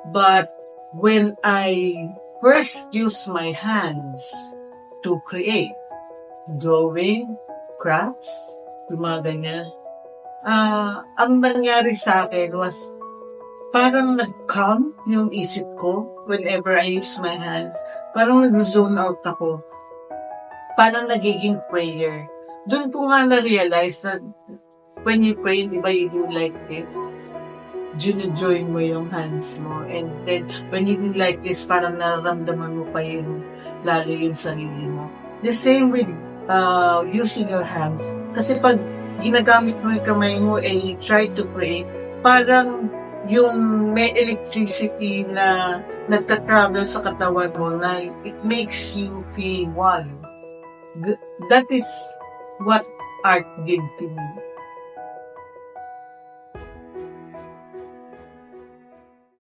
But when I first use my hands to create, drawing, crafts, yung mga ganyan, ang nangyari sa akin was parang nag-calm yung isip ko whenever I use my hands. Parang nag-zone out ako. Parang nagiging prayer. Doon ko nga na-realize na when you pray, di ba, you do like this. Join mo yung hands mo. And then, when you do like this, parang nararamdaman mo pa yung lalo yung sarili mo. The same with using your hands. Kasi pag ginagamit mo yung kamay mo and you try to pray, parang yung may electricity na nagtatravel sa katawan mo na it makes you feel one. That is what art did to me.